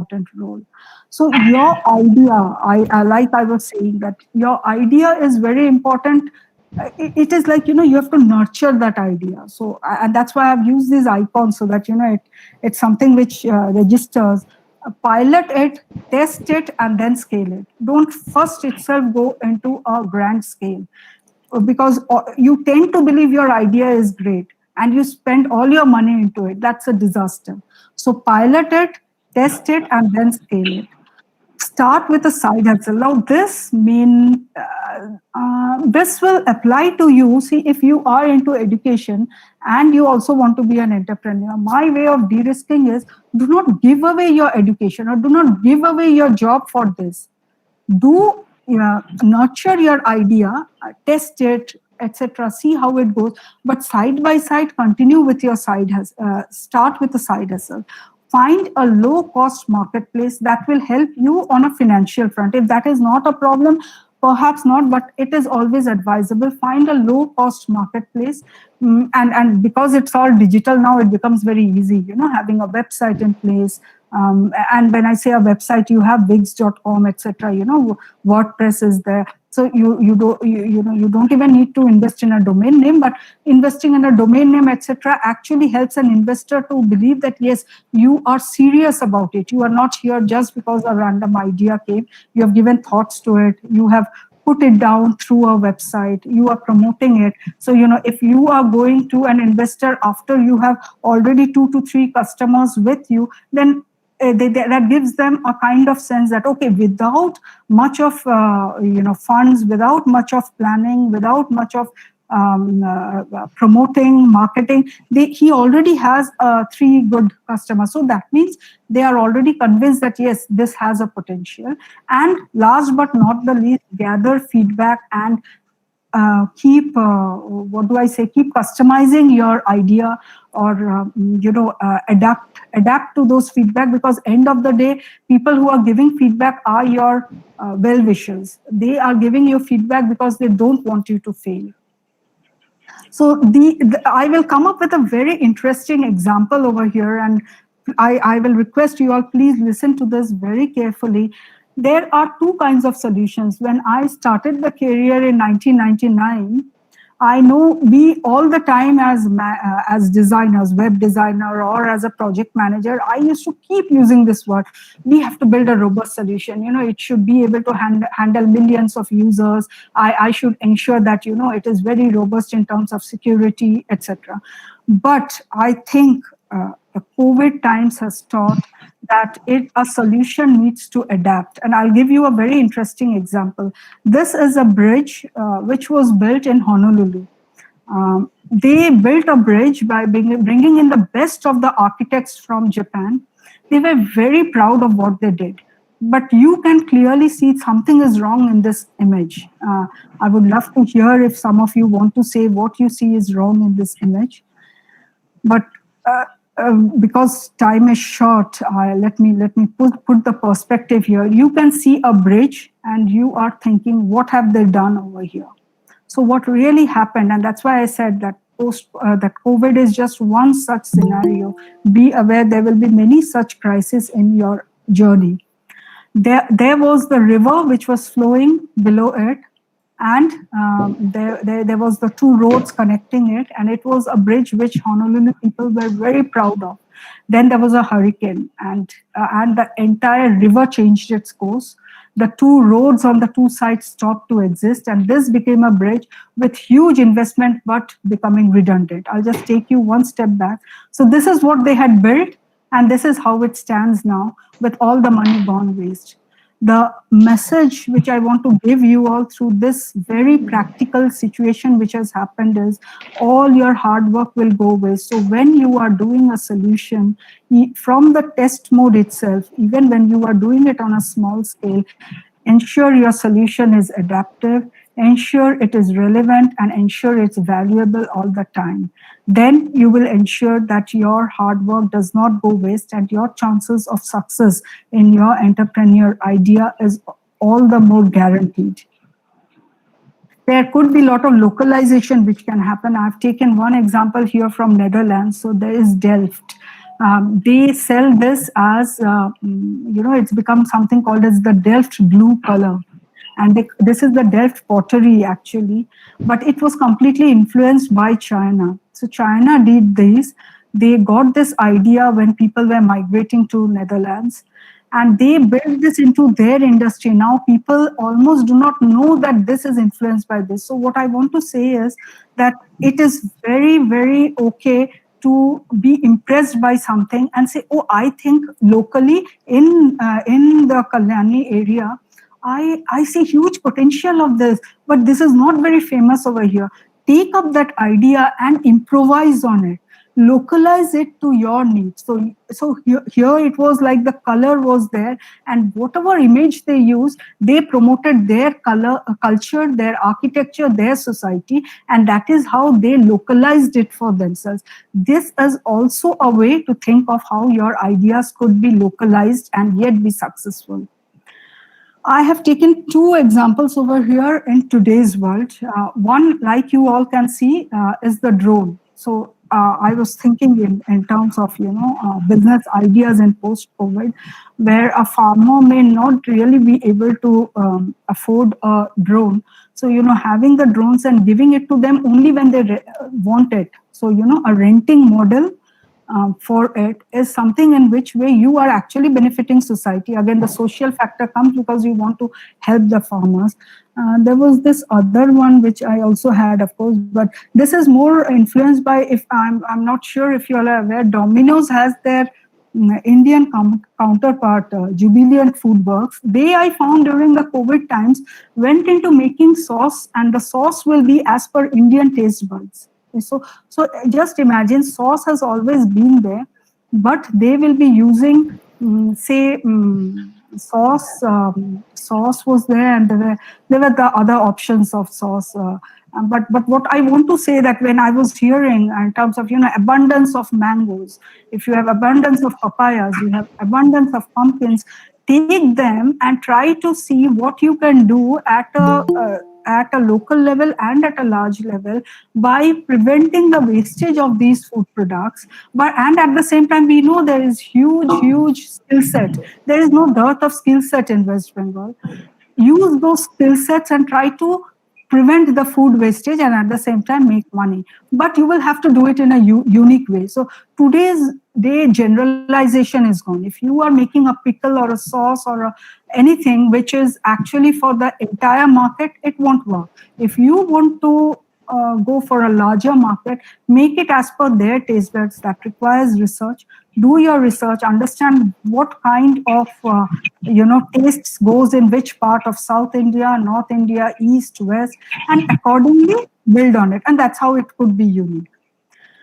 important role. So your idea, like I was saying, that your idea is very important. It is like, you have to nurture that idea. So, and that's why I've used these icons, so that it's something which registers. Pilot it, test it, and then scale it. Don't first itself go into a grand scale, because you tend to believe your idea is great and you spend all your money into it. That's a disaster. So pilot it, test it, and then scale it. Start with a side hustle. Now this will apply to you. See, if you are into education and you also want to be an entrepreneur, my way of de-risking is, do not give away your education or do not give away your job for this. Do nurture your idea, test it, etc., see how it goes, but side by side continue with your side hustle. Start with a side hustle. Find a low cost marketplace that will help you on a financial front. If that is not a problem, perhaps not, but it is always advisable. Find a low cost marketplace. And because it's all digital now, it becomes very easy, having a website in place. And when I say a website, you have Wix.com, etc. WordPress is there. So you don't even need to invest in a domain name, but investing in a domain name, etc., actually helps an investor to believe that yes, you are serious about it. You are not here just because a random idea came. You have given thoughts to it. You have put it down through a website. You are promoting it. So if you are going to an investor after you have already 2 to 3 customers with you, then that gives them a kind of sense that, okay, without much of funds, without much of planning, without much of promoting, marketing, he already has 3 good customers. So that means they are already convinced that yes, this has a potential. And last but not the least, gather feedback and keep keep customizing your idea, or adapt to those feedback, because end of the day, people who are giving feedback are your well wishers. They are giving you feedback because they don't want you to fail. So I will come up with a very interesting example over here, and I will request you all, please listen to this very carefully. There are 2 kinds of solutions. When I started the career in 1999, I know we all the time as designers, web designer, or as a project manager, I used to keep using this word. We have to build a robust solution. It should be able to handle millions of users. I should ensure that it is very robust in terms of security, etc. But I think the COVID times has taught that a solution needs to adapt. And I'll give you a very interesting example. This is a bridge which was built in Honolulu. They built a bridge by bringing in the best of the architects from Japan. They were very proud of what they did. But you can clearly see something is wrong in this image. I would love to hear if some of you want to say what you see is wrong in this image. But because time is short, let me put the perspective here. You can see a bridge and you are thinking, what have they done over here? So what really happened, and that's why I said that that COVID is just one such scenario. Be aware there will be many such crises in your journey. There was the river which was flowing below it, and there was the 2 roads connecting it, and it was a bridge which Honolulu people were very proud of. Then there was a hurricane, and the entire river changed its course. The 2 roads on the 2 sides stopped to exist, and this became a bridge with huge investment but becoming redundant. I'll just take you one step back. So this is what they had built, and this is how it stands now, with all the money gone waste. The message which I want to give you all through this very practical situation which has happened is, all your hard work will go waste. So when you are doing a solution, from the test mode itself, even when you are doing it on a small scale, ensure your solution is adaptive, ensure it is relevant, and ensure it's valuable all the time. Then you will ensure that your hard work does not go waste, and your chances of success in your entrepreneur idea is all the more guaranteed. There could be a lot of localization which can happen. I've taken one example here from Netherlands. So there is Delft. They sell this as, it's become something called as the Delft blue color. And this is the Delft pottery actually, but it was completely influenced by China. So China did this. They got this idea when people were migrating to Netherlands, and they built this into their industry. Now people almost do not know that this is influenced by this. So what I want to say is that it is very, very okay to be impressed by something and say, oh, I think locally in the Kalyani area, I see huge potential of this, but this is not very famous over here. Take up that idea and improvise on it. Localize it to your needs. So here it was like the color was there, and whatever image they used, they promoted their culture, their architecture, their society, and that is how they localized it for themselves. This is also a way to think of how your ideas could be localized and yet be successful. I have taken two examples over here in today's world. One, like you all can see, is the drone. So I was thinking in terms of, business ideas in post-COVID, where a farmer may not really be able to afford a drone. So, having the drones and giving it to them only when they want it. So, a renting model for it is something in which way you are actually benefiting society. Again, the social factor comes because you want to help the farmers. There was this other one which I also had, of course, but this is more influenced by, if I'm not sure if you all are aware, Domino's has their Indian counterpart, Jubilant Food Works. They, I found during the COVID times, went into making sauce, and the sauce will be as per Indian taste buds. So just imagine, sauce has always been there, but they will be using, sauce. Sauce was there, and there were the other options of sauce. But what I want to say, that when I was hearing in terms of abundance of mangoes, if you have abundance of papayas, you have abundance of pumpkins, take them and try to see what you can do at a local level and at a large level by preventing the wastage of these food products. And at the same time, we know there is huge skill set. There is no dearth of skill set in West Bengal. Use those skill sets and try to prevent the food wastage and at the same time make money. But you will have to do it in a unique way. So today's day, generalization is gone. If you are making a pickle or a sauce or anything which is actually for the entire market, it won't work. If you want to go for a larger market, make it as per their taste buds. That requires research. Do your research, understand what kind of tastes goes in which part of South India, North India, East, West, and accordingly build on it. And that's how it could be unique.